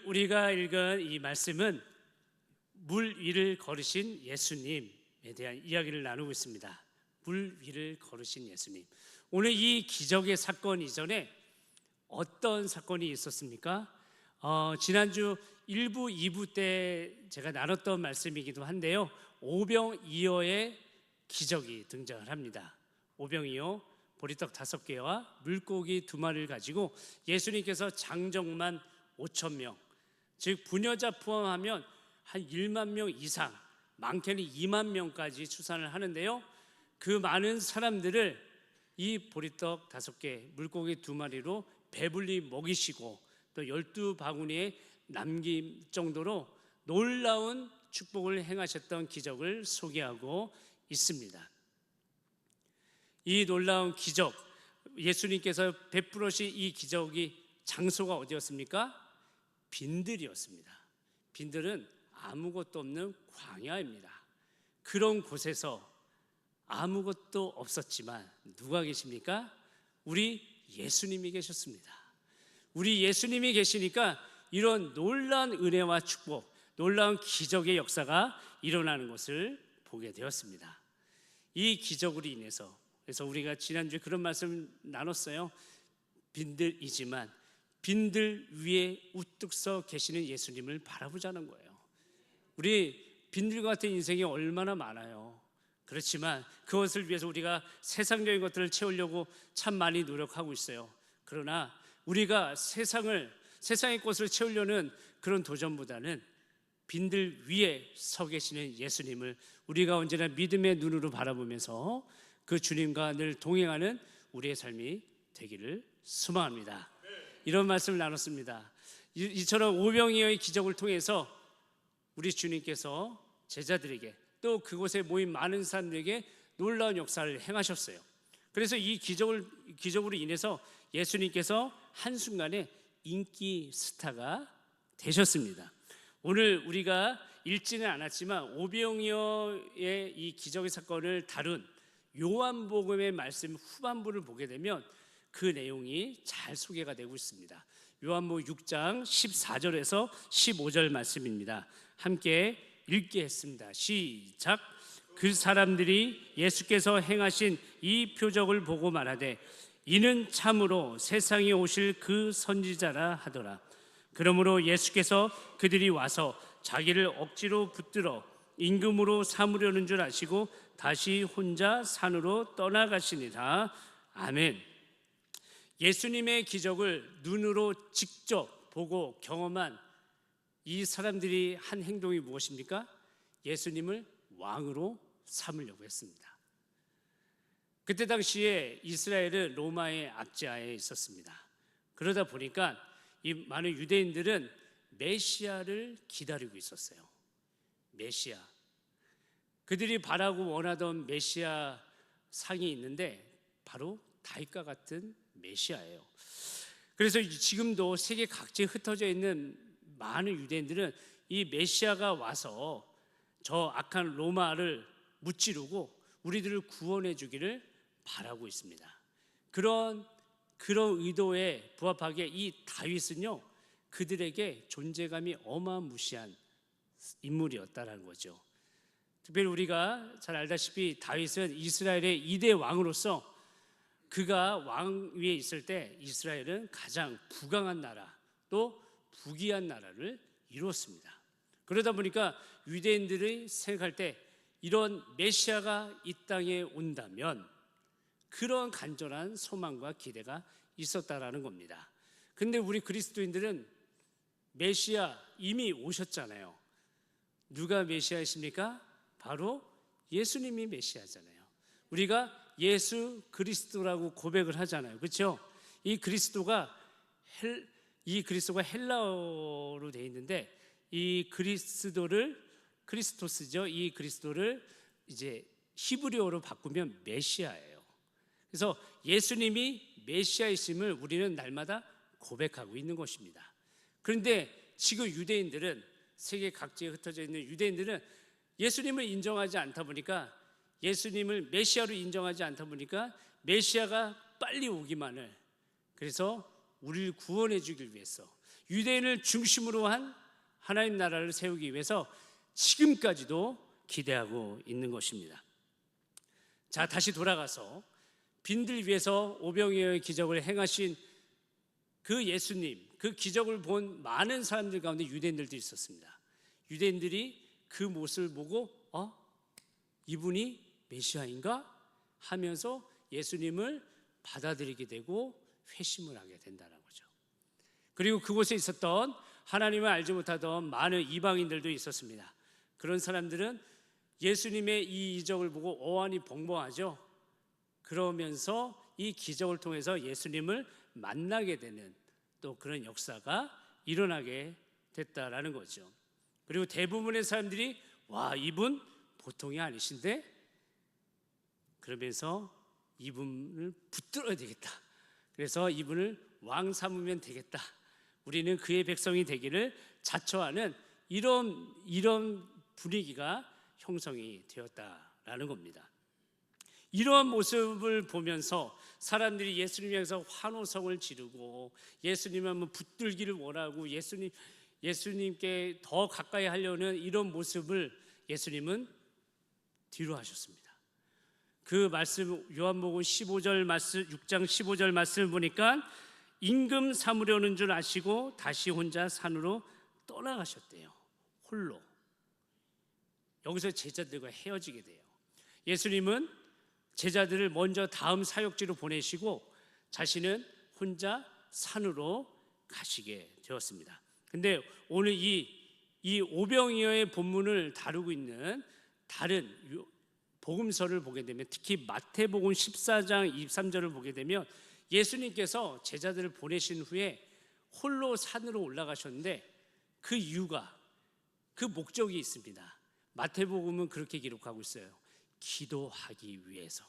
우리가 읽은 이 말씀은 물 위를 걸으신 예수님에 대한 이야기를 나누고 있습니다. 물 위를 걸으신 예수님. 오늘 이 기적의 사건 이전에 어떤 사건이 있었습니까? 지난주 1부, 2부 때 제가 나눴던 말씀이기도 한데요, 오병이어의 기적이 등장을 합니다. 오병이어, 보리떡 5개와 물고기 2마리를 가지고 예수님께서 장정만 5,000명, 즉 부녀자 포함하면 한 1만 명 이상, 많게는 2만 명까지 추산을 하는데요, 그 많은 사람들을 이 보리떡 5개, 물고기 2마리로 배불리 먹이시고 또 12바구니에 남길 정도로 놀라운 축복을 행하셨던 기적을 소개하고 있습니다. 이 놀라운 기적, 예수님께서 베풀으신 이 기적이 장소가 어디였습니까? 빈들이었습니다. 빈들은 아무것도 없는 광야입니다. 그런 곳에서 아무것도 없었지만 누가 계십니까? 우리 예수님이 계셨습니다. 우리 예수님이 계시니까 이런 놀라운 은혜와 축복, 놀라운 기적의 역사가 일어나는 것을 보게 되었습니다. 이 기적으로 인해서, 그래서 우리가 지난주에 그런 말씀을 나눴어요. 빈들이지만 빈들 위에 우뚝 서 계시는 예수님을 바라보자는 거예요. 우리 빈들 같은 인생이 얼마나 많아요. 그렇지만 그것을 위해서 우리가 세상적인 것들을 채우려고 참 많이 노력하고 있어요. 그러나 우리가 세상의 것을 채우려는 그런 도전보다는 빈들 위에 서 계시는 예수님을 우리가 언제나 믿음의 눈으로 바라보면서 그 주님과 늘 동행하는 우리의 삶이 되기를 소망합니다. 이런 말씀을 나눴습니다. 이처럼 오병이어의 기적을 통해서 우리 주님께서 제자들에게 또 그곳에 모인 많은 사람들에게 놀라운 역사를 행하셨어요. 그래서 이 기적으로 인해서 예수님께서 한순간에 인기 스타가 되셨습니다. 오늘 우리가 읽지는 않았지만 오병이어의 이 기적의 사건을 다룬 요한복음의 말씀 후반부를 보게 되면 그 내용이 잘 소개가 되고 있습니다. 요한복음 6장 14절에서 15절 말씀입니다. 함께 읽겠습니다. 시작. 그 사람들이 예수께서 행하신 이 표적을 보고 말하되 이는 참으로 세상에 오실 그 선지자라 하더라. 그러므로 예수께서 그들이 와서 자기를 억지로 붙들어 임금으로 삼으려는 줄 아시고 다시 혼자 산으로 떠나가시니라. 아멘. 예수님의 기적을 눈으로 직접 보고 경험한 이 사람들이 한 행동이 무엇입니까? 예수님을 왕으로 삼으려고 했습니다. 그때 당시에 이스라엘은 로마의 압제하에 있었습니다. 그러다 보니까 이 많은 유대인들은 메시아를 기다리고 있었어요. 메시아, 그들이 바라고 원하던 메시아 상이 있는데 바로 다윗과 같은 메시아예요. 그래서 지금도 세계 각지에 흩어져 있는 많은 유대인들은 이 메시아가 와서 저 악한 로마를 무찌르고 우리들을 구원해 주기를 바라고 있습니다. 그런 의도에 부합하게 이 다윗은요, 그들에게 존재감이 어마무시한 인물이었다는 거죠. 특별히 우리가 잘 알다시피 다윗은 이스라엘의 2대 왕으로서 그가 왕 위에 있을 때 이스라엘은 가장 부강한 나라, 또 부귀한 나라를 이루었습니다. 그러다 보니까 유대인들이 생각할 때 이런 메시아가 이 땅에 온다면 그런 간절한 소망과 기대가 있었다라는 겁니다. 근데 우리 그리스도인들은 메시아 이미 오셨잖아요. 누가 메시아이십니까? 바로 예수님이 메시아잖아요. 우리가 예수 그리스도라고 고백을 하잖아요. 그렇죠? 이 그리스도가 헬라어로 되어 있는데 이 크리스토스죠. 이 그리스도를 이제 히브리어로 바꾸면 메시아예요. 그래서 예수님이 메시아이심을 우리는 날마다 고백하고 있는 것입니다. 그런데 지금 유대인들은, 세계 각지에 흩어져 있는 유대인들은 예수님을 인정하지 않다 보니까, 예수님을 메시아로 인정하지 않다 보니까 메시아가 빨리 오기만을, 그래서 우리를 구원해 주길 위해서, 유대인을 중심으로 한 하나님 나라를 세우기 위해서 지금까지도 기대하고 있는 것입니다. 자, 다시 돌아가서 빈들 위해서 오병이어의 기적을 행하신 그 예수님, 그 기적을 본 많은 사람들 가운데 유대인들도 있었습니다. 유대인들이 그 모습을 보고 이분이 메시아인가 하면서 예수님을 받아들이게 되고 회심을 하게 된다는 거죠. 그리고 그곳에 있었던 하나님을 알지 못하던 많은 이방인들도 있었습니다. 그런 사람들은 예수님의 이 이적을 보고 어안이 벙벙하죠. 그러면서 이 기적을 통해서 예수님을 만나게 되는 또 그런 역사가 일어나게 됐다라는 거죠. 그리고 대부분의 사람들이 와, 이분 보통이 아니신데, 그러면서 이분을 붙들어야 되겠다. 그래서 이분을 왕 삼으면 되겠다. 우리는 그의 백성이 되기를 자처하는 이런 분위기가 형성이 되었다라는 겁니다. 이러한 모습을 보면서 사람들이 예수님 향해서 환호성을 지르고 예수님을 한번 붙들기를 원하고 예수님께 더 가까이 하려는 이런 모습을 예수님은 뒤로 하셨습니다. 그 말씀 요한복음 15절 말씀 6장 15절 말씀을 보니까 임금 삼으려는 줄 아시고 다시 혼자 산으로 떠나가셨대요. 홀로. 여기서 제자들과 헤어지게 돼요. 예수님은 제자들을 먼저 다음 사역지로 보내시고 자신은 혼자 산으로 가시게 되었습니다. 근데 오늘 이 오병이어의 본문을 다루고 있는 다른 복음서를 보게 되면, 특히 마태복음 14장 23절을 보게 되면 예수님께서 제자들을 보내신 후에 홀로 산으로 올라가셨는데 그 이유가, 그 목적이 있습니다. 마태복음은 그렇게 기록하고 있어요. 기도하기 위해서.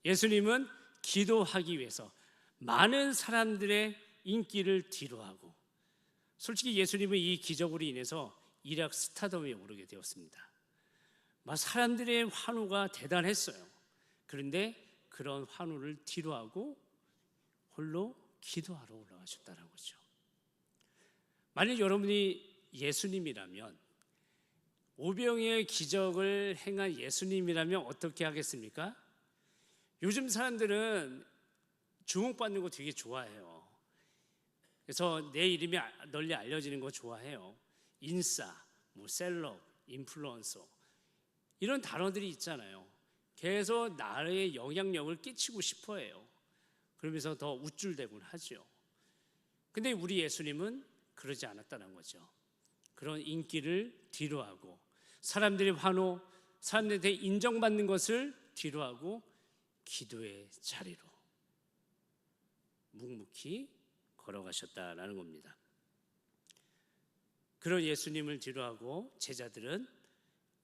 예수님은 기도하기 위해서 많은 사람들의 인기를 뒤로하고, 솔직히 예수님은 이 기적으로 인해서 이락 스타덤에 오르게 되었습니다. 사람들의 환호가 대단했어요. 그런데 그런 환호를 뒤로하고 홀로 기도하러 올라가셨다는 거죠. 만약 여러분이 예수님이라면, 오병이어의 기적을 행한 예수님이라면 어떻게 하겠습니까? 요즘 사람들은 주목받는 거 되게 좋아해요. 그래서 내 이름이 널리 알려지는 거 좋아해요. 인싸, 셀럽, 인플루언서, 이런 단어들이 있잖아요. 계속 나의 영향력을 끼치고 싶어 해요. 그러면서 더 우쭐대곤 하죠. 근데 우리 예수님은 그러지 않았다는 거죠. 그런 인기를 뒤로하고 사람들의 환호, 사람들한테 인정받는 것을 뒤로하고 기도의 자리로 묵묵히 걸어가셨다라는 겁니다. 그런 예수님을 뒤로하고 제자들은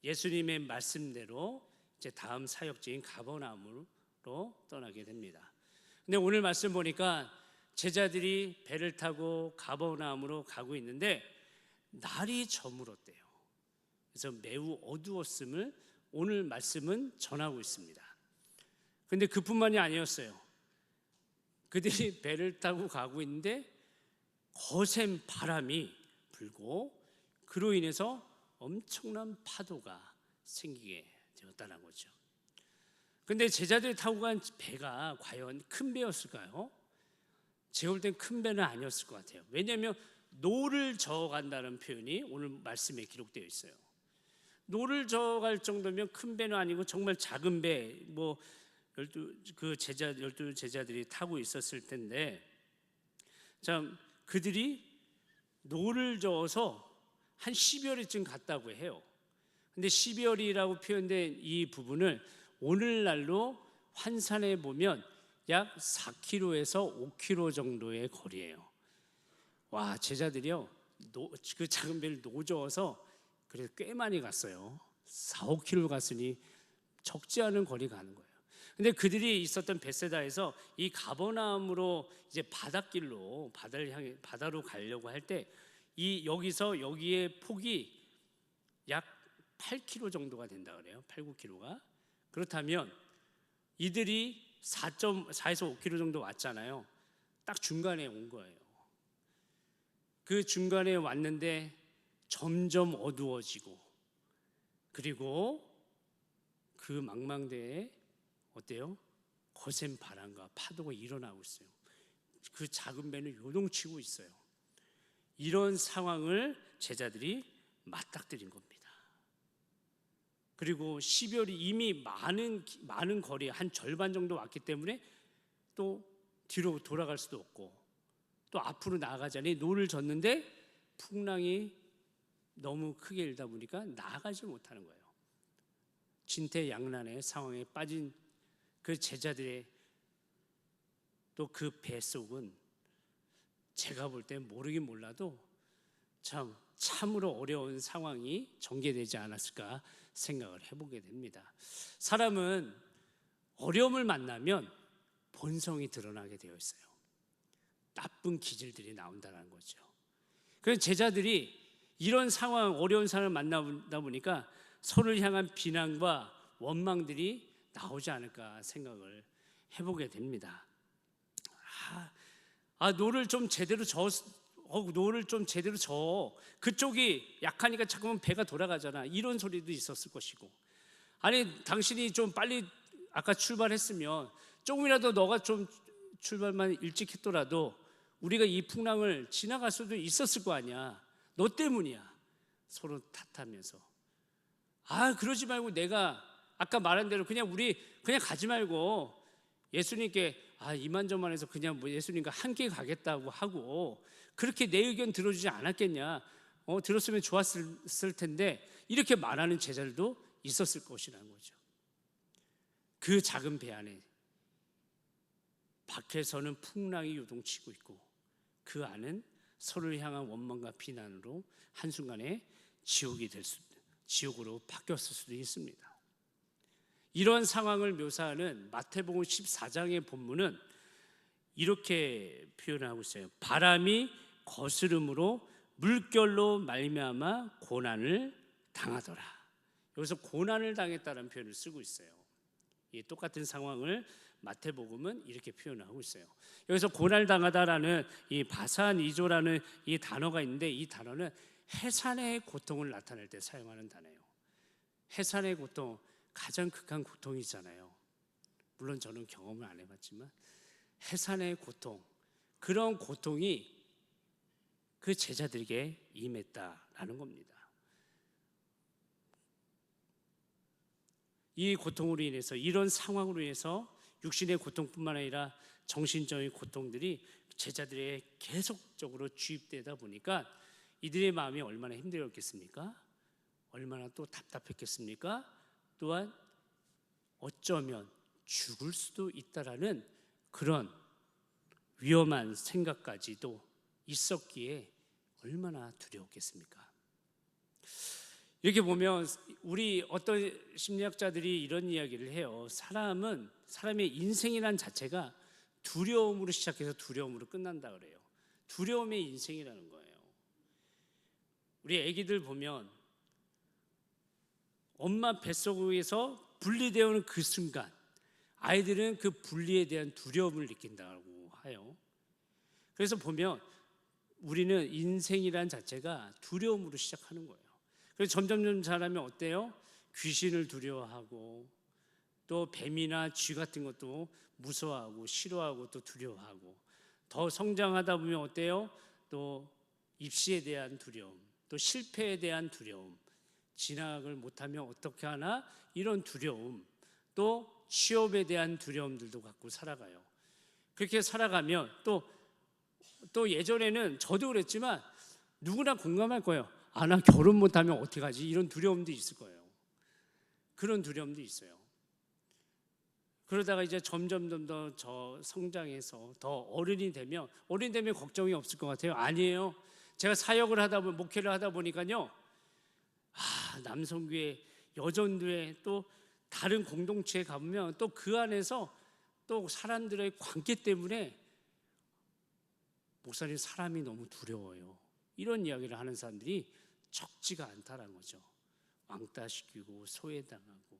예수님의 말씀대로 이제 다음 사역지인 가버나움으로 떠나게 됩니다. 근데 오늘 말씀 보니까 제자들이 배를 타고 가버나움으로 가고 있는데 날이 저물었대요. 그래서 매우 어두웠음을 오늘 말씀은 전하고 있습니다. 근데 그뿐만이 아니었어요. 그들이 배를 타고 가고 있는데 거센 바람이 불고 그로 인해서 엄청난 파도가 생기게 되었다는 거죠. 근데 제자들이 타고 간 배가 과연 큰 배였을까요? 제가 볼 땐 큰 배는 아니었을 것 같아요. 왜냐하면 노를 저어간다는 표현이 오늘 말씀에 기록되어 있어요. 노를 저어갈 정도면 큰 배는 아니고 정말 작은 배, 12 제자들이 타고 있었을 텐데, 참 그들이 노를 저어서 한 10여리쯤 갔다고 해요. 근데 10여리라고 표현된 이 부분을 오늘날로 환산해 보면 약 4km에서 5km 정도의 거리예요. 와, 제자들이요, 그 작은 배를 노저어서 그래서 꽤 많이 갔어요. 4, 5km 갔으니 적지 않은 거리 가는 거예요. 근데 그들이 있었던 벳세다에서 이 가버나움으로 이제 바닷길로 바다로 가려고 할 때 여기서 여기의 폭이 약 8km 정도가 된다 그래요. 8, 9km가. 그렇다면 이들이 4에서 5km 정도 왔잖아요. 딱 중간에 온 거예요. 그 중간에 왔는데 점점 어두워지고, 그리고 그 망망대에 어때요? 거센 바람과 파도가 일어나고 있어요. 그 작은 배는 요동치고 있어요. 이런 상황을 제자들이 맞닥뜨린 겁니다. 그리고 12월이 이미 많은 거리, 한 절반 정도 왔기 때문에 또 뒤로 돌아갈 수도 없고, 또 앞으로 나아가자니 노를 젓는데 풍랑이 너무 크게 일다 보니까 나아가지 못하는 거예요. 진퇴양난의 상황에 빠진 그 제자들의 또 그 뱃속은 제가 볼 때 모르긴 몰라도 참으로 어려운 상황이 전개되지 않았을까 생각을 해보게 됩니다. 사람은 어려움을 만나면 본성이 드러나게 되어 있어요. 나쁜 기질들이 나온다는 거죠. 그래서 제자들이 이런 상황, 어려운 상황을 만나다 보니까 서로를 향한 비난과 원망들이 나오지 않을까 생각을 해보게 됩니다. 노를 좀 제대로 저. 그쪽이 약하니까 자꾸만 배가 돌아가잖아. 이런 소리도 있었을 것이고, 아니 당신이 좀 빨리 아까 출발했으면 조금이라도 너가 좀 출발만 일찍 했더라도 우리가 이 풍랑을 지나갈 수도 있었을 거 아니야. 너 때문이야. 서로 탓하면서, 그러지 말고 내가 아까 말한 대로 우리 그냥 가지 말고 예수님께 이만저만해서 그냥 예수님과 함께 가겠다고 하고, 그렇게 내 의견 들어주지 않았겠냐, 들었으면 좋았을 텐데, 이렇게 말하는 제자들도 있었을 것이라는 거죠. 그 작은 배 안에 밖에서는 풍랑이 요동치고 있고, 그 안은 서로를 향한 원망과 비난으로 한순간에 지옥으로 바뀌었을 수도 있습니다. 이런 상황을 묘사하는 마태복음 14장의 본문은 이렇게 표현하고 있어요. 바람이 거스름으로 물결로 말미암아 고난을 당하더라. 여기서 고난을 당했다는 표현을 쓰고 있어요. 이 똑같은 상황을 마태복음은 이렇게 표현하고 있어요. 여기서 고난을 당하다라는 이 바산이조라는 이 단어가 있는데, 이 단어는 해산의 고통을 나타낼 때 사용하는 단어예요. 해산의 고통, 가장 극한 고통이잖아요. 물론 저는 경험을 안 해봤지만 해산의 고통, 그런 고통이 그 제자들에게 임했다라는 겁니다. 이 고통으로 인해서, 이런 상황으로 인해서 육신의 고통뿐만 아니라 정신적인 고통들이 제자들에게 계속적으로 주입되다 보니까 이들의 마음이 얼마나 힘들었겠습니까? 얼마나 또 답답했겠습니까? 또한 어쩌면 죽을 수도 있다라는 그런 위험한 생각까지도 있었기에 얼마나 두려웠겠습니까? 이렇게 보면 우리 어떤 심리학자들이 이런 이야기를 해요. 사람의 인생이란 자체가 두려움으로 시작해서 두려움으로 끝난다 그래요. 두려움의 인생이라는 거예요. 우리 애기들 보면 엄마 뱃속에서 분리되어오는 그 순간, 아이들은 그 분리에 대한 두려움을 느낀다고 해요. 그래서 보면 우리는 인생이란 자체가 두려움으로 시작하는 거예요. 그래서 점점 자라면 어때요? 귀신을 두려워하고, 또 뱀이나 쥐 같은 것도 무서워하고 싫어하고 또 두려워하고, 더 성장하다 보면 어때요? 또 입시에 대한 두려움, 또 실패에 대한 두려움, 진학을 못하면 어떻게 하나 이런 두려움, 또 취업에 대한 두려움들도 갖고 살아가요. 그렇게 살아가면 또 예전에는 저도 그랬지만 누구나 공감할 거예요. 나 결혼 못하면 어떻게 하지? 이런 두려움도 있을 거예요. 그런 두려움도 있어요. 그러다가 이제 점점 더 성장해서 더 어른이 되면 걱정이 없을 것 같아요. 아니에요. 제가 사역을 하다 보면, 목회를 하다 보니까요, 남성교회, 여전교회, 또 다른 공동체에 가보면 또 그 안에서 또 사람들의 관계 때문에 목사님, 사람이 너무 두려워요, 이런 이야기를 하는 사람들이 적지가 않다라는 거죠. 왕따시키고 소외당하고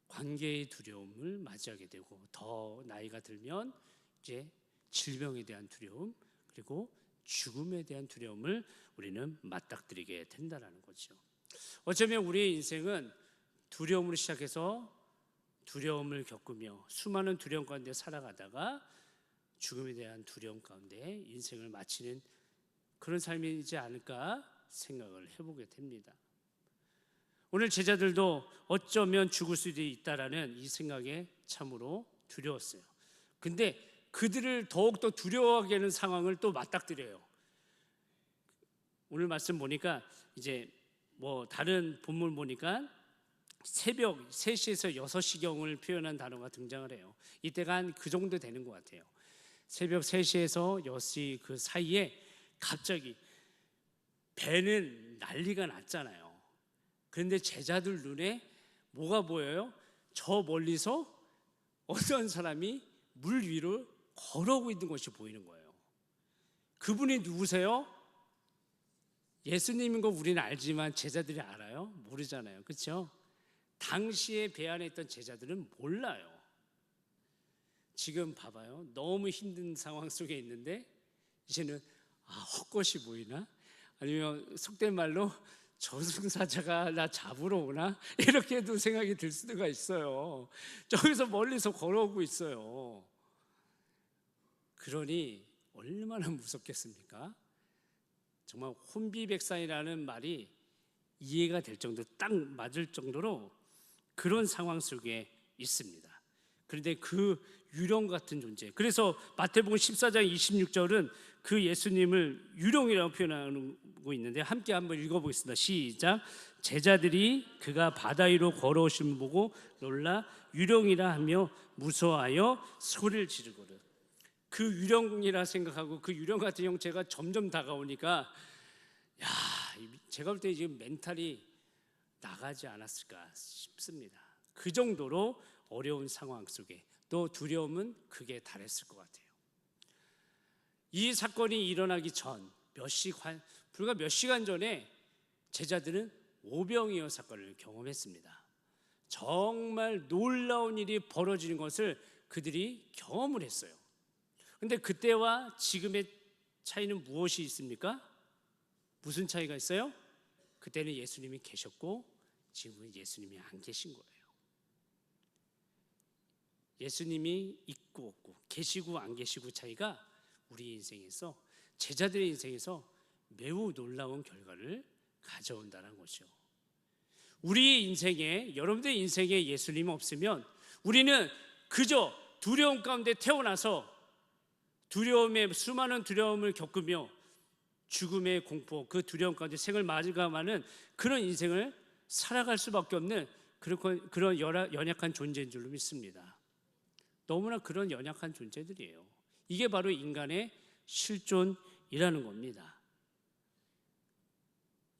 관계의 두려움을 맞이하게 되고, 더 나이가 들면 이제 질병에 대한 두려움, 그리고 죽음에 대한 두려움을 우리는 맞닥뜨리게 된다는 거죠. 어쩌면 우리의 인생은 두려움으로 시작해서 두려움을 겪으며 수많은 두려움 가운데 살아가다가 죽음에 대한 두려움 가운데 인생을 마치는 그런 삶이지 않을까 생각을 해보게 됩니다. 오늘 제자들도 어쩌면 죽을 수도 있다라는 이 생각에 참으로 두려웠어요. 근데 그들을 더욱더 두려워하게 하는 상황을 또 맞닥뜨려요. 오늘 말씀 보니까 이제 다른 본문 보니까 새벽 3시에서 6시경을 표현한 단어가 등장을 해요. 이때가 한 그 정도 되는 것 같아요. 새벽 3시에서 6시 그 사이에 갑자기 배는 난리가 났잖아요. 그런데 제자들 눈에 뭐가 보여요? 저 멀리서 어떤 사람이 물 위로 걸어오고 있는 것이 보이는 거예요. 그분이 누구세요? 예수님인 거 우리는 알지만 제자들이 알아요? 모르잖아요. 그렇죠? 당시에 배 안에 있던 제자들은 몰라요. 지금 봐봐요. 너무 힘든 상황 속에 있는데 이제는 헛것이 보이나? 아니면 속된 말로 저승사자가 나 잡으러 오나? 이렇게도 생각이 들 수가 있어요. 저기서 멀리서 걸어오고 있어요. 그러니 얼마나 무섭겠습니까? 정말 혼비백산이라는 말이 이해가 될 정도로 딱 맞을 정도로 그런 상황 속에 있습니다. 그런데 그 유령 같은 존재, 그래서 마태복음 14장 26절은 그 예수님을 유령이라고 표현하고 있는데 함께 한번 읽어보겠습니다. 시작. 제자들이 그가 바다 위로 걸어오심을 보고 놀라 유령이라 하며 무서워하여 소리를 지르거든. 그 유령이라 생각하고 그 유령 같은 형체가 점점 다가오니까 제가 볼 때 지금 멘탈이 나가지 않았을까 싶습니다. 그 정도로 어려운 상황 속에 또 두려움은 극에 달했을 것 같아요. 이 사건이 일어나기 전 불과 몇 시간 전에 제자들은 오병이어 사건을 경험했습니다. 정말 놀라운 일이 벌어지는 것을 그들이 경험을 했어요. 그런데 그때와 지금의 차이는 무엇이 있습니까? 무슨 차이가 있어요? 그때는 예수님이 계셨고 지금은 예수님이 안 계신 거예요. 예수님이 있고 없고 계시고 안 계시고 차이가 우리 인생에서, 제자들의 인생에서 매우 놀라운 결과를 가져온다는 것이죠. 우리의 인생에, 여러분들의 인생에 예수님 없으면 우리는 그저 두려움 가운데 태어나서 수많은 두려움을 겪으며 죽음의 공포, 그 두려움 가운데 생을 마감하는 그런 인생을 살아갈 수밖에 없는 그런 연약한 존재인 줄로 믿습니다. 너무나 그런 연약한 존재들이에요. 이게 바로 인간의 실존이라는 겁니다.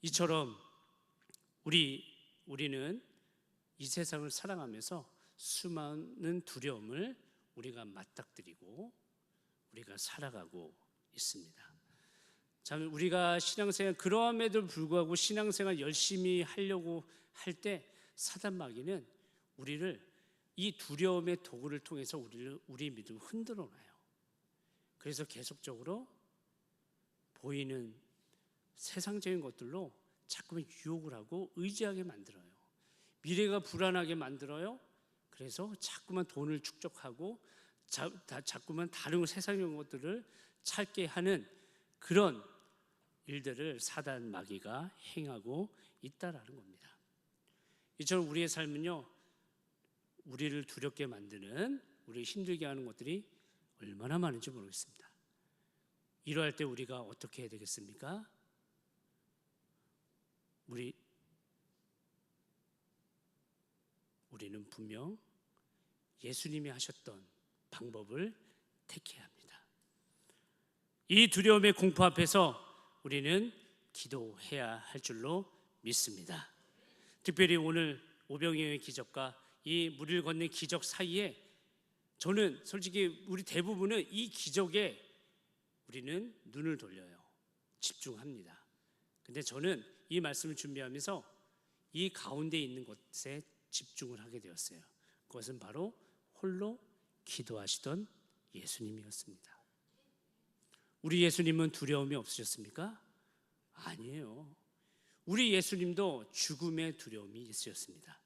이처럼 우리는 이 세상을 살아가면서 수많은 두려움을 우리가 맞닥뜨리고 우리가 살아가고 있습니다. 참 우리가 신앙생활, 그럼에도 불구하고 신앙생활 열심히 하려고 할 때 사단 마귀는 우리를 이 두려움의 도구를 통해서 우리 믿음을 흔들어 놔요. 그래서 계속적으로 보이는 세상적인 것들로 자꾸만 유혹을 하고 의지하게 만들어요. 미래가 불안하게 만들어요. 그래서 자꾸만 돈을 축적하고 자꾸만 다른 세상적인 것들을 찾게 하는 그런 일들을 사단 마귀가 행하고 있다라는 겁니다. 이처럼 우리의 삶은요, 우리를 두렵게 만드는, 우리를 힘들게 하는 것들이 얼마나 많은지 모르겠습니다. 이러할 때 우리가 어떻게 해야 되겠습니까? 우리는 분명 예수님이 하셨던 방법을 택해야 합니다. 이 두려움의 공포 앞에서 우리는 기도해야 할 줄로 믿습니다. 특별히 오늘 오병이어의 기적과 이 물을 건넨 기적 사이에 저는 솔직히 우리 대부분은 이 기적에 우리는 눈을 돌려요. 집중합니다. 근데 저는 이 말씀을 준비하면서 이 가운데 있는 것에 집중을 하게 되었어요. 그것은 바로 홀로 기도하시던 예수님이었습니다. 우리 예수님은 두려움이 없으셨습니까? 아니에요. 우리 예수님도 죽음의 두려움이 있으셨습니다.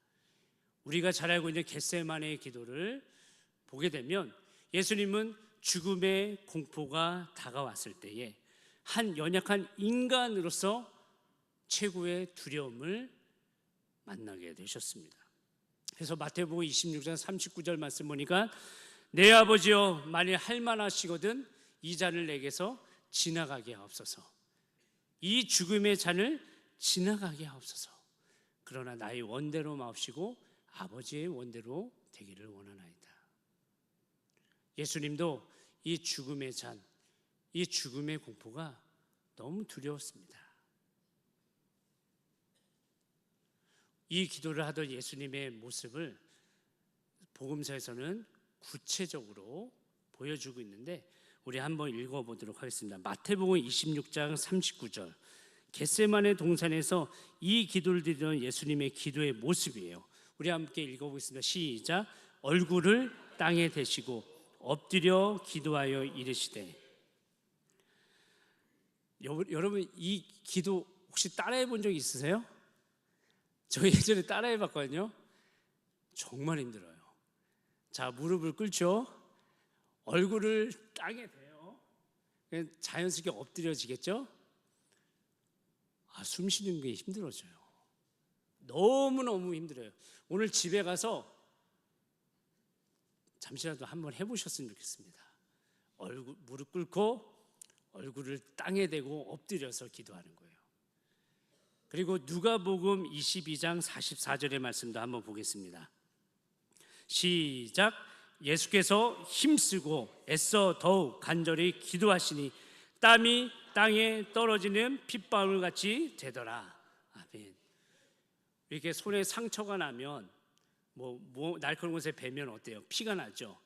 우리가 잘 알고 있는 겟세마네의 기도를 보게 되면 예수님은 죽음의 공포가 다가왔을 때에 한 연약한 인간으로서 최고의 두려움을 만나게 되셨습니다. 그래서 마태복음 26장 39절 말씀 보니까 내 아버지여 만일 할만하시거든 이 잔을 내게서 지나가게 하옵소서. 이 죽음의 잔을 지나가게 하옵소서. 그러나 나의 원대로 마옵시고 아버지의 원대로 되기를 원하나이다. 예수님도 이 죽음의 잔, 이 죽음의 공포가 너무 두려웠습니다. 이 기도를 하던 예수님의 모습을 복음서에서는 구체적으로 보여주고 있는데 우리 한번 읽어보도록 하겠습니다. 마태복음 26장 39절 겟세마네 동산에서 이 기도를 드리던 예수님의 기도의 모습이에요. 우리 함께 읽어보겠습니다. 시작. 얼굴을 땅에 대시고 엎드려 기도하여 이르시되. 여러분 이 기도 혹시 따라해 본 적 있으세요? 저 예전에 따라해 봤거든요. 정말 힘들어요. 자, 무릎을 꿇죠. 얼굴을 땅에 대요. 자연스럽게 엎드려지겠죠. 숨 쉬는 게 힘들어져요. 너무너무 힘들어요. 오늘 집에 가서 잠시라도 한번 해보셨으면 좋겠습니다. 무릎 꿇고 얼굴을 땅에 대고 엎드려서 기도하는 거예요. 그리고 누가복음 22장 44절의 말씀도 한번 보겠습니다. 시작. 예수께서 힘쓰고 애써 더욱 간절히 기도하시니 땀이 땅에 떨어지는 핏방울 같이 되더라. 아멘. 이렇게 손에 상처가 나면 뭐 날카로운 곳에 베면 어때요? 피가 나죠.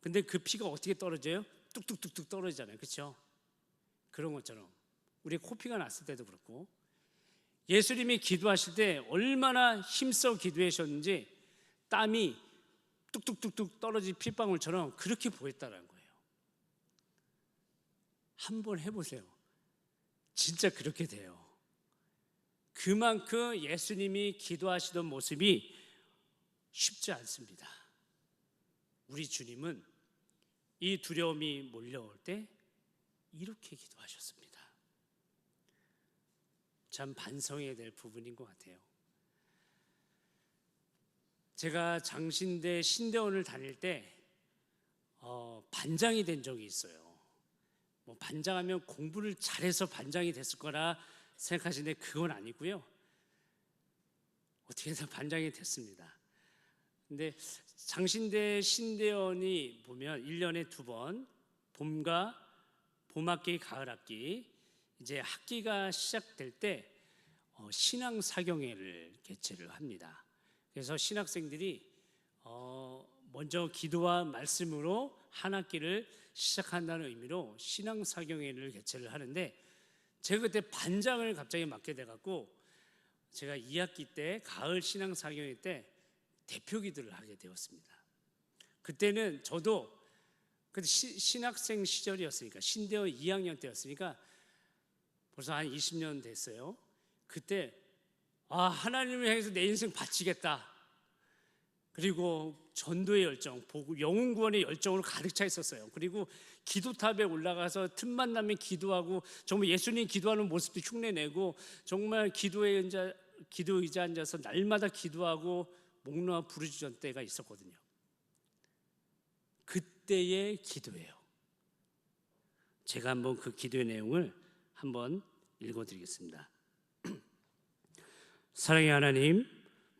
근데 그 피가 어떻게 떨어져요? 뚝뚝뚝뚝 떨어지잖아요. 그렇죠? 그런 것처럼 우리 코피가 났을 때도 그렇고 예수님이 기도하실 때 얼마나 힘써 기도하셨는지 땀이 뚝뚝뚝뚝 떨어진 핏방울처럼 그렇게 보였다는 거예요. 한번 해보세요. 진짜 그렇게 돼요. 그만큼 예수님이 기도하시던 모습이 쉽지 않습니다. 우리 주님은 이 두려움이 몰려올 때 이렇게 기도하셨습니다. 참 반성해야 될 부분인 것 같아요. 제가 장신대 신대원을 다닐 때 반장이 된 적이 있어요. 반장하면 공부를 잘해서 반장이 됐을 거라 생각하시는데 그건 아니고요. 어떻게 해서 반장이 됐습니다. 근데 장신대 신대원이 보면 1년에 2번 봄학기, 가을학기 이제 학기가 시작될 때 신앙사경회를 개최를 합니다. 그래서 신학생들이 먼저 기도와 말씀으로 한 학기를 시작한다는 의미로 신앙사경회를 개최를 하는데 제가 그때 반장을 갑자기 맡게 돼갖고 제가 2학기 때 가을 신앙사경회 때 대표 기도를 하게 되었습니다. 그때는 저도 그때 신학생 시절이었으니까 신대원 2학년 때였으니까 벌써 한 20년 됐어요. 그때 하나님을 향해서 내 인생 바치겠다. 그리고 전도의 열정, 영혼 구원의 열정으로 가득 차 있었어요. 그리고 기도탑에 올라가서 틈만 나면 기도하고 정말 예수님 기도하는 모습도 흉내내고 정말 기도 의자 앉아서 날마다 기도하고 목 놓아 부르짖던 때가 있었거든요. 그때의 기도예요. 제가 한번 그 기도의 내용을 한번 읽어드리겠습니다. 사랑의 하나님,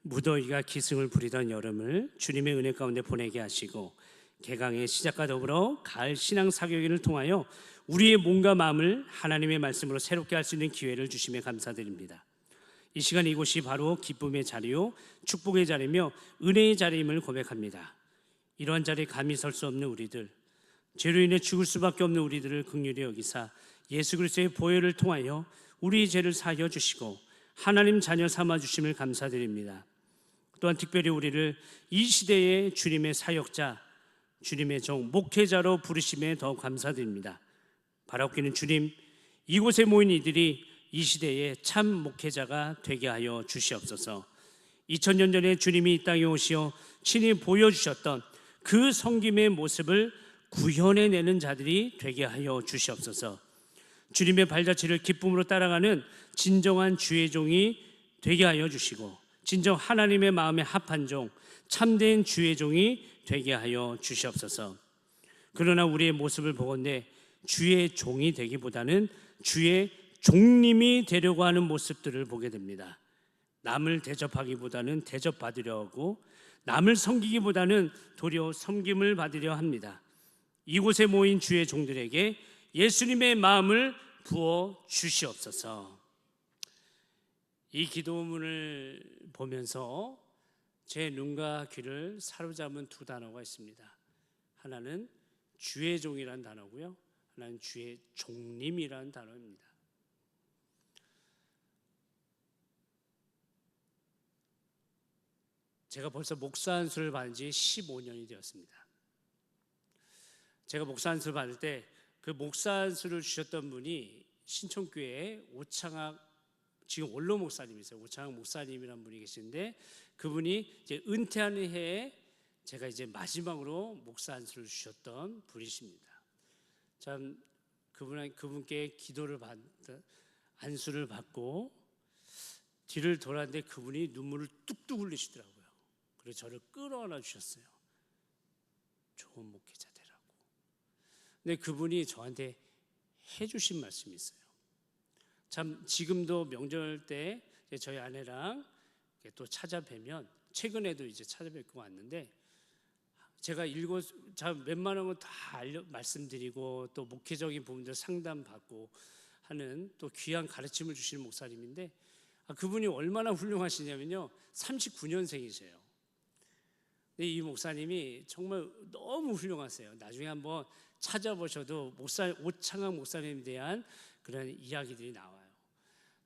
무더위가 기승을 부리던 여름을 주님의 은혜 가운데 보내게 하시고 개강의 시작과 더불어 가을 신앙 사교회를 통하여 우리의 몸과 마음을 하나님의 말씀으로 새롭게 할 수 있는 기회를 주심에 감사드립니다. 이 시간 이곳이 바로 기쁨의 자리요 축복의 자리며 은혜의 자리임을 고백합니다. 이러한 자리에 감히 설 수 없는 우리들, 죄로 인해 죽을 수밖에 없는 우리들을 긍휼히 여기사 예수 그리스도의 보혈을 통하여 우리의 죄를 사하여 주시고 하나님 자녀 삼아 주심을 감사드립니다. 또한 특별히 우리를 이 시대의 주님의 사역자, 주님의 종, 목회자로 부르심에 더욱 감사드립니다. 바라옵기는 주님, 이곳에 모인 이들이 이 시대에 참 목회자가 되게 하여 주시옵소서. 2000년 전에 주님이 이 땅에 오시어 친히 보여주셨던 그 섬김의 모습을 구현해내는 자들이 되게 하여 주시옵소서. 주님의 발자취를 기쁨으로 따라가는 진정한 주의 종이 되게 하여 주시고, 진정 하나님의 마음에 합한 종, 참된 주의 종이 되게 하여 주시옵소서. 그러나 우리의 모습을 보건대 주의 종이 되기보다는 주의 종님이 되려고 하는 모습들을 보게 됩니다. 남을 대접하기보다는 대접받으려 하고, 남을 섬기기보다는 도리어 섬김을 받으려 합니다. 이곳에 모인 주의 종들에게 예수님의 마음을 부어 주시옵소서. 이 기도문을 보면서 제 눈과 귀를 사로잡은 두 단어가 있습니다. 하나는 주의 종이라는 단어고요, 하나는 주의 종님이라는 단어입니다. 제가 벌써 목사 안수를 받은 지 15년이 되었습니다. 제가 목사 안수를 받을 때 그 목사 안수를 주셨던 분이 신촌교회 오창학, 지금 원로 목사님이세요. 오창학 목사님이라는 분이 계시는데, 그분이 이제 은퇴하는 해에 제가 이제 마지막으로 목사 안수를 주셨던 분이십니다. 참 그분께 안수를 받고 뒤를 돌았는데 그분이 눈물을 뚝뚝 흘리시더라고요. 그래서 저를 끌어안아 주셨어요. 좋은 목회자 되라고. 근데 그분이 저한테 해주신 말씀이 있어요. 참 지금도 명절 때 저희 아내랑 또 찾아뵈면, 최근에도 이제 찾아뵙고 왔는데, 제가 웬만한 거 다 말씀드리고 또 목회적인 부분들 상담받고 하는 또 귀한 가르침을 주시는 목사님인데, 그분이 얼마나 훌륭하시냐면요, 39년생이세요. 근데 이 목사님이 정말 너무 훌륭하세요. 나중에 한번 찾아보셔도 오창학 목사님에 대한 그런 이야기들이 나와요.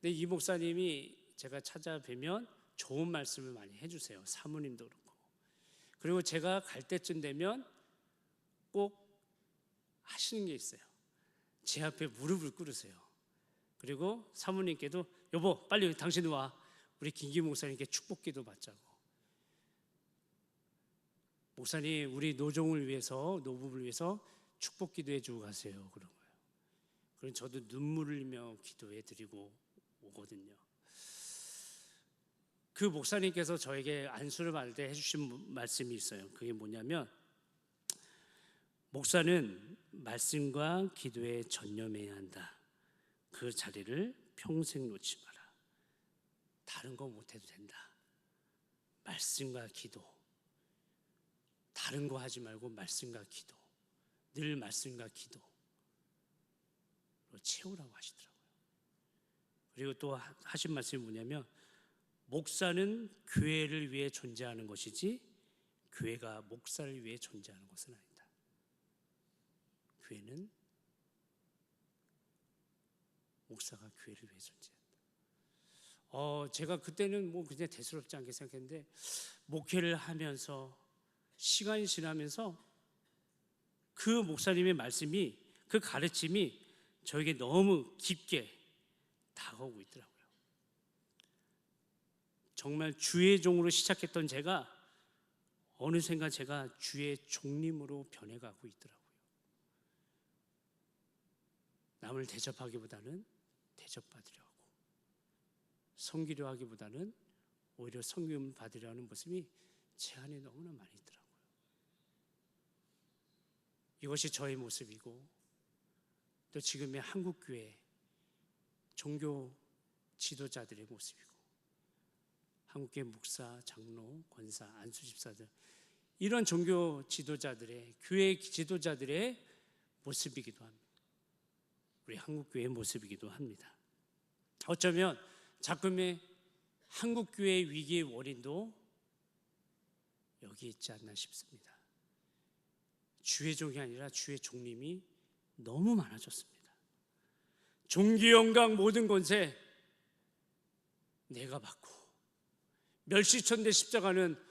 근데 이 목사님이 제가 찾아뵈면 좋은 말씀을 많이 해주세요. 사모님도 그렇고. 그리고 제가 갈 때쯤 되면 꼭 하시는 게 있어요. 제 앞에 무릎을 꿇으세요. 그리고 사모님께도 여보 빨리 당신 와, 우리 김기 목사님께 축복기도 받자고. 목사님 우리 노부부를 위해서 축복기도 해주고 가세요. 그런 거예요. 그럼 저도 눈물을 흘리며 기도해 드리고 오거든요. 그 목사님께서 저에게 안수를 받을 때 해주신 말씀이 있어요. 그게 뭐냐면, 목사는 말씀과 기도에 전념해야 한다. 그 자리를 평생 놓지 마라. 다른 거 못해도 된다. 말씀과 기도, 다른 거 하지 말고 말씀과 기도, 늘 말씀과 기도로 채우라고 하시더라고요. 그리고 또 하신 말씀이 뭐냐면, 목사는 교회를 위해 존재하는 것이지 교회가 목사를 위해 존재하는 것은 아니다. 교회는 목사가 교회를 위해 존재한다. 제가 그때는 뭐 그냥 대수롭지 않게 생각했는데, 목회를 하면서 시간이 지나면서 그 목사님의 말씀이, 그 가르침이 저에게 너무 깊게 다가오고 있더라고요. 정말 주의 종으로 시작했던 제가 어느샌가 제가 주의 종님으로 변해가고 있더라고요. 남을 대접하기보다는 대접받으려 하고, 섬기려 하기보다는 오히려 섬김을 받으려 하는 모습이 제 안에 너무나 많이 있더라고요. 이것이 저의 모습이고, 또 지금의 한국교회 종교 지도자들의 모습이고, 한국교회 목사, 장로, 권사, 안수집사들, 이런 종교 지도자들의, 교회 지도자들의 모습이기도 합니다. 우리 한국교회의 모습이기도 합니다. 어쩌면 작금의 한국교회의 위기의 원인도 여기 있지 않나 싶습니다. 주의 종이 아니라 주의 종님이 너무 많아졌습니다. 존귀 영광 모든 권세 내가 받고, 멸시천대 십자가는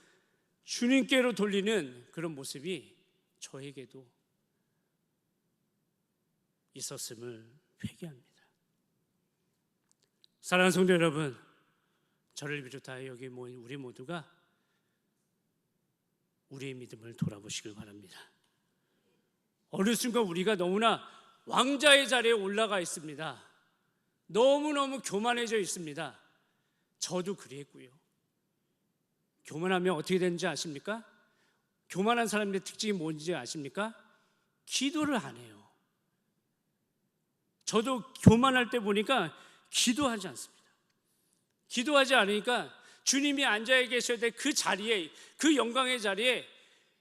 주님께로 돌리는 그런 모습이 저에게도 있었음을 회개합니다. 사랑하는 성도 여러분, 저를 비롯하여 여기 모인 우리 모두가 우리의 믿음을 돌아보시길 바랍니다. 어느 순간 우리가 너무나 왕자의 자리에 올라가 있습니다. 너무너무 교만해져 있습니다. 저도 그랬고요. 교만하면 어떻게 되는지 아십니까? 교만한 사람들의 특징이 뭔지 아십니까? 기도를 안 해요. 저도 교만할 때 보니까 기도하지 않습니다. 기도하지 않으니까 주님이 앉아 계셔야 될 그 자리에, 그 영광의 자리에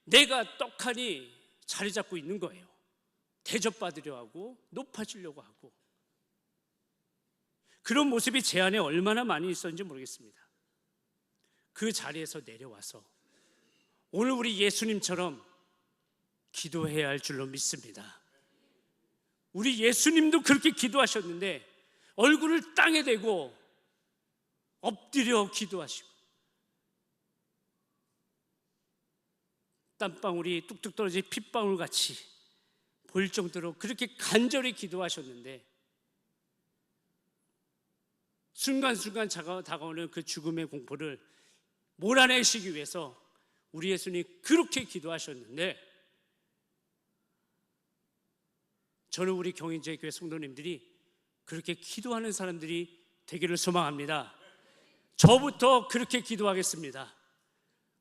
내가 떡하니 자리 잡고 있는 거예요. 대접받으려 하고 높아지려고 하고. 그런 모습이 제 안에 얼마나 많이 있었는지 모르겠습니다. 그 자리에서 내려와서 오늘 우리 예수님처럼 기도해야 할 줄로 믿습니다. 우리 예수님도 그렇게 기도하셨는데 얼굴을 땅에 대고 엎드려 기도하시고 땀방울이 뚝뚝 떨어진 핏방울같이 보일 정도로 그렇게 간절히 기도하셨는데 순간순간 다가오는 그 죽음의 공포를 몰아내시기 위해서 우리 예수님이 그렇게 기도하셨는데 저는 우리 경인제교회 성도님들이 그렇게 기도하는 사람들이 되기를 소망합니다. 저부터 그렇게 기도하겠습니다.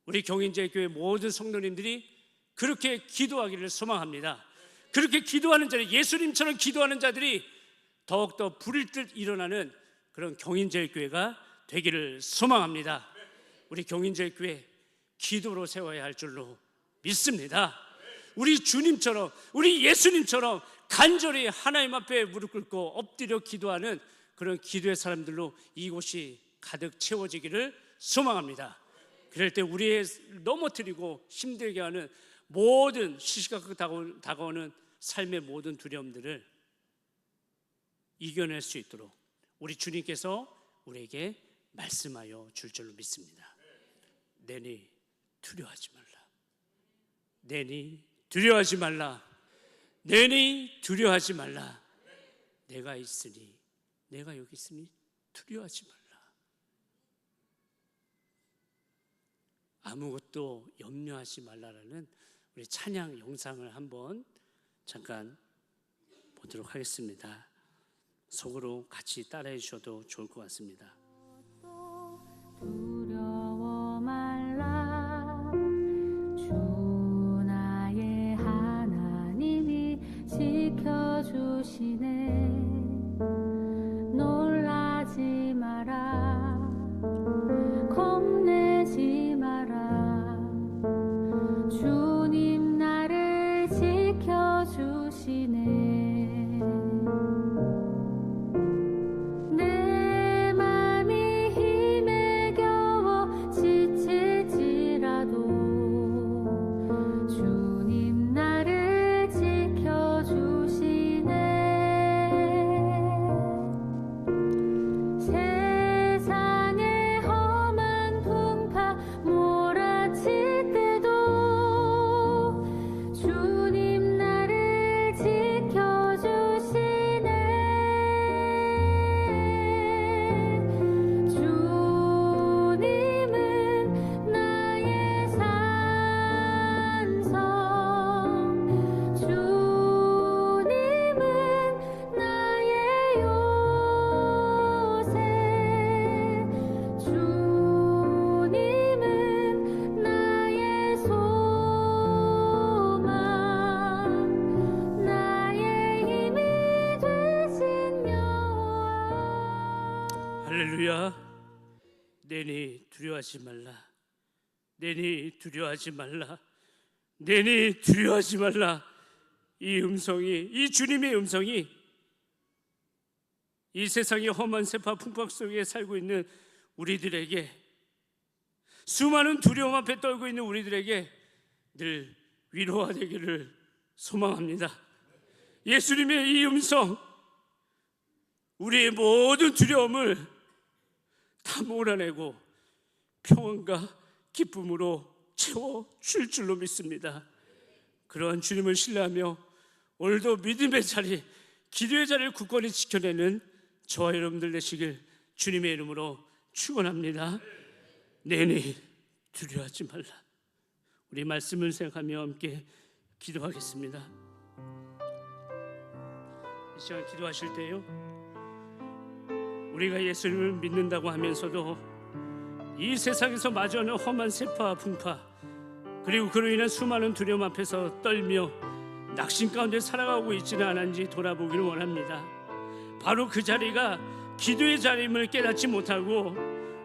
우리 경인제교회 모든 성도님들이 그렇게 기도하기를 소망합니다. 그렇게 기도하는 자들, 예수님처럼 기도하는 자들이 더욱더 불일 듯 일어나는 그런 경인제교회가 되기를 소망합니다. 우리 경인제교회 기도로 세워야 할 줄로 믿습니다. 우리 주님처럼, 우리 예수님처럼 간절히 하나님 앞에 무릎 꿇고 엎드려 기도하는 그런 기도의 사람들로 이곳이 가득 채워지기를 소망합니다. 그럴 때 우리의 넘어뜨리고 힘들게 하는 모든 시시각각 다가오는 삶의 모든 두려움들을 이겨낼 수 있도록 우리 주님께서 우리에게 말씀하여 줄 줄로 믿습니다. 내니 두려워하지 말라. 내니 두려워하지 말라. 내니 두려워하지 말라. 내가 있으니, 내가 여기 있으니 두려워하지 말라. 아무것도 염려하지 말라라는 우리 찬양 영상을 한번 잠깐 보도록 하겠습니다. 속으로 같이 따라해 주셔도 좋을 것 같습니다. 두려워 말라. 주 나의 하나님이 지켜주시네. 놀라지 마라. 겁내지 마라. 주님 나를 지켜주시네. 할렐루야. 내니 두려워하지 말라. 내니 두려워하지 말라. 내니 두려워하지 말라. 이 음성이, 이 주님의 음성이 이 세상의 험한 세파 풍파 속에 살고 있는 우리들에게, 수많은 두려움 앞에 떨고 있는 우리들에게 늘 위로가 되기를 소망합니다. 예수님의 이 음성, 우리의 모든 두려움을 다 몰아내고 평안과 기쁨으로 채워줄 줄로 믿습니다. 그러한 주님을 신뢰하며 오늘도 믿음의 자리, 기도의 자리를 굳건히 지켜내는 저와 여러분들 되시길 주님의 이름으로 축원합니다. 내니 두려워하지 말라. 우리 말씀을 생각하며 함께 기도하겠습니다. 이 시간 기도하실 때요, 우리가 예수님을 믿는다고 하면서도 이 세상에서 마주하는 험한 세파와 풍파, 그리고 그로 인한 수많은 두려움 앞에서 떨며 낙심 가운데 살아가고 있지는 않은지 돌아보기를 원합니다. 바로 그 자리가 기도의 자리임을 깨닫지 못하고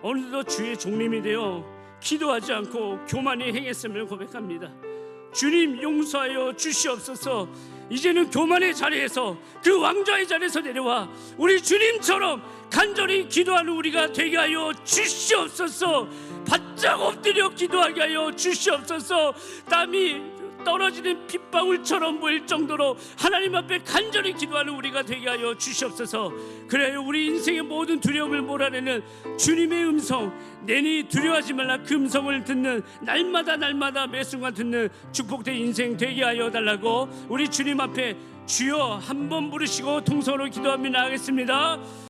어느덧 주의 종림이 되어 기도하지 않고 교만히 행했음을 고백합니다. 주님 용서하여 주시옵소서. 이제는 교만의 자리에서, 그 왕좌의 자리에서 내려와 우리 주님처럼 간절히 기도하는 우리가 되게 하여 주시옵소서. 바짝 엎드려 기도하게 하여 주시옵소서. 땀이 떨어지는 빗방울처럼 보일 정도로 하나님 앞에 간절히 기도하는 우리가 되게 하여 주시옵소서. 그래야 우리 인생의 모든 두려움을 몰아내는 주님의 음성, 내니 두려워하지 말라 그 음성을 듣는, 날마다 매 순간 듣는 축복된 인생 되게 하여 달라고 우리 주님 앞에 주여 한번 부르시고 통성으로 기도하며 나가겠습니다.